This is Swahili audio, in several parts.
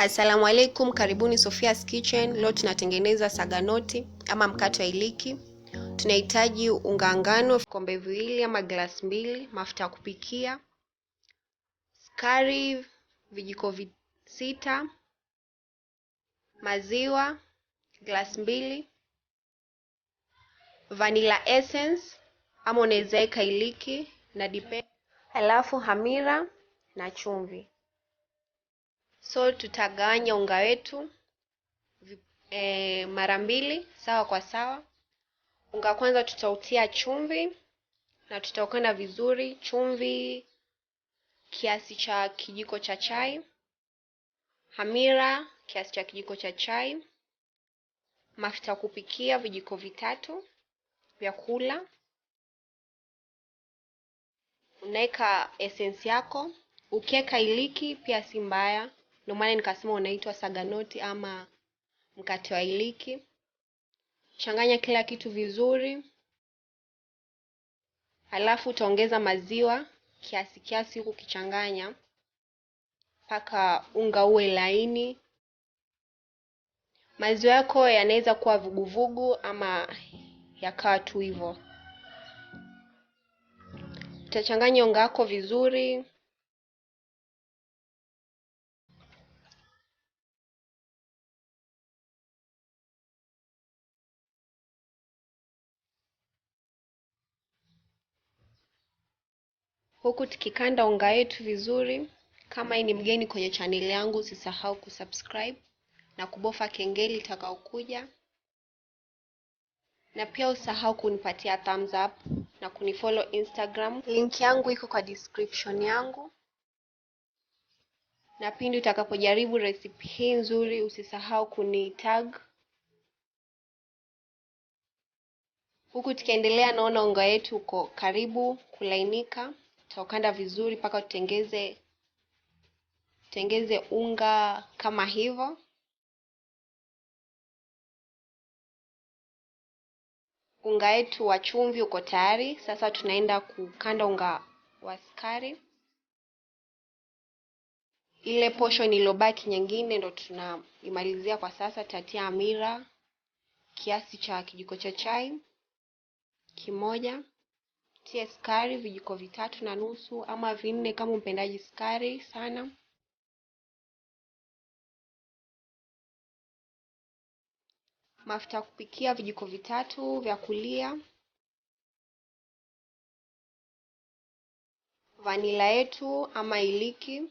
Assalamu alaikum, karibuni Sophia's Kitchen. Leo tunatengeneza saga noti ama mkate wa iliki. Tunahitaji unga ngano vikombe viwili ama glass mbili, mafuta ya kupikia, sukari vijiko sita, maziwa glass mbili, vanilla essence ama unaweza weka iliki na depend, halafu hamira na chumvi. So tutagawanya unga wetu mara mbili sawa kwa sawa. Unga kwanza tutautia chumvi na tutaukanda vizuri. Chumvi kiasi cha kijiko cha chai, hamira kiasi cha kijiko cha chai, mafuta ya kupikia vijiko vitatu vya kula. Unaweka essence yako. Ukiweka iliki pia si mbaya, ndio maana nikasema unaitwa saga noti ama mkate wa iliki. Changanya kila kitu vizuri, halafu utaongeza maziwa kiasi huku kichanganya mpaka unga uwe laini. Maziwa yako yanaweza kuwa vuguvugu ama yakawa tu hivyo. Utachanganya unga wako vizuri. Huku tukikanda unga wetu vizuri. Kama ni mgeni kwenye channel yangu, usisahau kusubscribe na kubofya kengele itakayokuja, na pia usahau kunipatia thumbs up na kunifollow Instagram. Link yangu iko kwa description yangu, na pindi utakapojaribu recipe hii nzuri usisahau kunitag. Huku tukiendelea, naona unga wetu uko karibu kulainika. Tutaukanda vizuri mpaka tutengeze unga kama hivyo. Unga wetu wa chumvi uko tayari. Sasa tunaenda kukanda unga wa sukari. Ile portion iliyobaki nyingine ndo tunaimalizia kwa sasa. Tutatia hamira kiasi cha kijiko cha chai kimoja. Tia sukari vijiko vitatu na nusu ama vinne kama umpendaji sukari sana. Mafuta kupikia vijiko vitatu vya kulia. Vanilla yetu ama iliki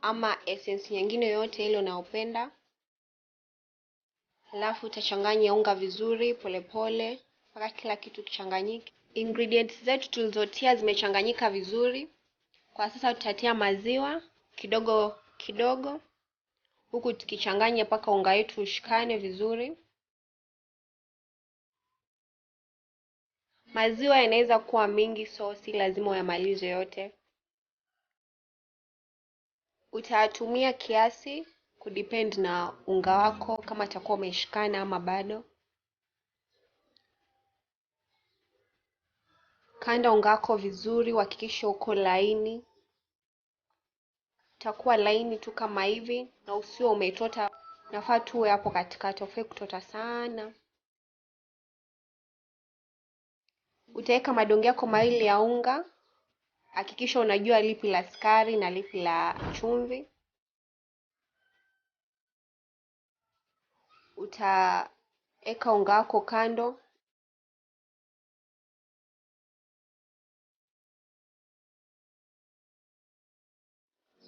ama essence nyingine yoyote ile unayopenda. Halafu utachanganya unga vizuri polepole mpaka kila kitu kichanganyike. Ingredients zetu tulizotia zimechanganyika vizuri. Kwa sasa tutatia maziwa kidogo kidogo, huku tukichanganya mpaka unga wetu ushikane vizuri. Maziwa yanaweza kuwa mingi, so si lazima uyamalize yote. Utatumia kiasi kudepend na unga wako kama itakuwa umeshikana ama bado. Kanda unga wako vizuri, uhakikishe uko laini. Utakuwa laini tu kama hivi, na usiwe umetota. Nafaa tu hapo katikati, ufai kutota sana. Utaweka madonge yako mawili ya unga. Hakikisha unajua lipi la sukari na lipi la chumvi. Utaweka unga wako kando.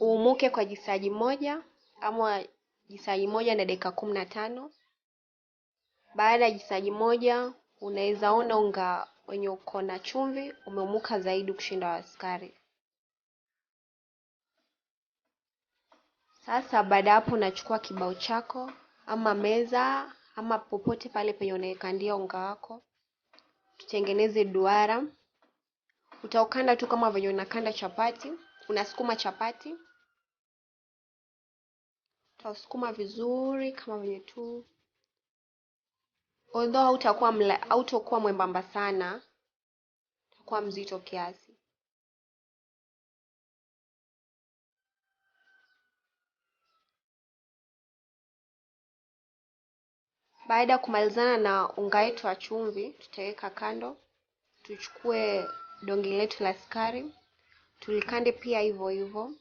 Uumuke kwa jisagi moja ama jisagi moja na dakika 15. Baada ya jisagi moja unaweza ona unga wenye uko na chumvi umeumuka zaidi kushinda wa sukari. Sasa baada hapo unachukua kibao chako ama meza ama popote pale penye unaekandia unga wako. Tutengeneze duara. Utaukanda tu kama venye unakanda chapati, unasukuma chapati. Utausukuma vizuri kama venye tu. Although hautakuwa mwembamba sana, utakuwa mzito kiasi. Baada ya kumalizana na unga wetu wa chumvi, tutaweka kando. Tuchukue donge letu la sukari, tulikande pia hivyo hivyo.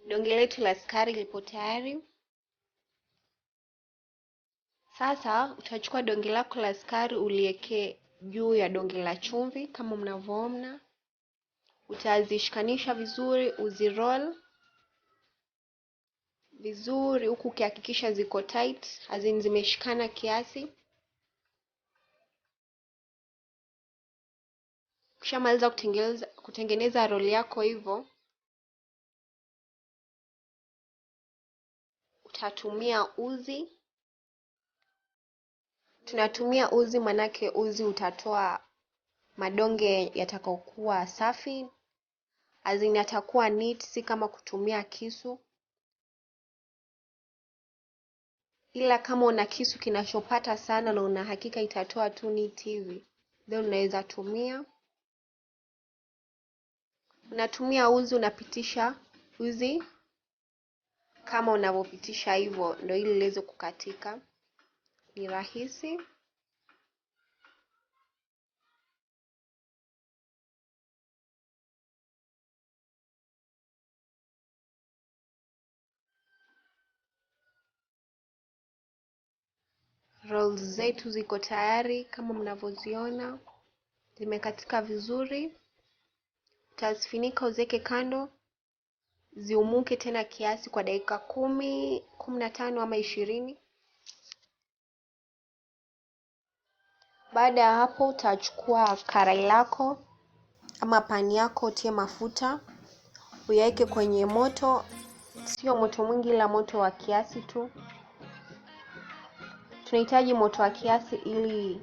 Donge letu la sukari lipo tayari. Sasa utachukua donge lako la sukari uliweke juu ya donge la chumvi kama mnavyoona. Utazishikanisha vizuri, uziroll vizuri huku ukihakikisha ziko tight, hazini zimeshikana kiasi. Ukishamaliza kutengeneza roll yako hivyo, utatumia uzi. Tunatumia uzi manake uzi utatoa madonge yatakayokuwa safi, hazini yatakuwa neat, si kama kutumia kisu. Ila kama una kisu kinachopata sana na una hakika itatoa tu neat hivi, then unaweza tumia. Unatumia uzi, unapitisha uzi kama unavyopitisha hivyo, ndio ili liweze kukatika. Ni rahisi. Rolls zetu ziko tayari kama mnavyoziona, zimekatika vizuri. Utazifunika uziweke kando ziumuke tena kiasi kwa dakika 15 ama 20. Baada ya hapo utachukua karai lako ama pani yako, utie mafuta, uyaweke kwenye moto, sio moto mwingi ila moto wa kiasi tu. Tunahitaji moto wa kiasi ili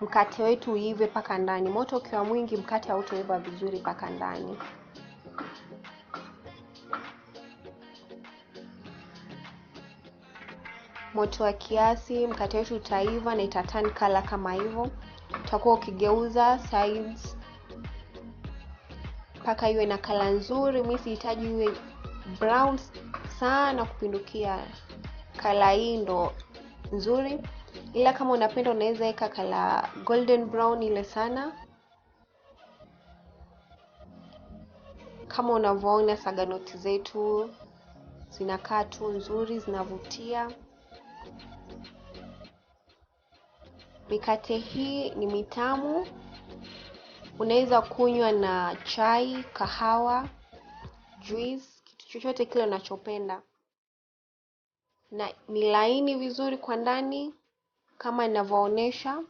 mkate wetu uive paka ndani. Moto ukiwa mwingi mkate hautaiva vizuri paka ndani. Moto wa kiasi, mkate wetu utaiva na itaturn color kama hivyo. Utakuwa ukigeuza sides mpaka iwe na color nzuri. Mimi sihitaji iwe brown sana kupindukia. Color hii ndo nzuri, ila kama unapenda unaweza weka color golden brown ile sana. Kama unavyoona Saga Noti zetu zinakaa tu nzuri, zinavutia. Mikate hii ni mitamu. Unaweza kunywa na chai, kahawa, juice, kitu chochote kile unachopenda. Na ni laini vizuri kwa ndani kama ninavyoonesha.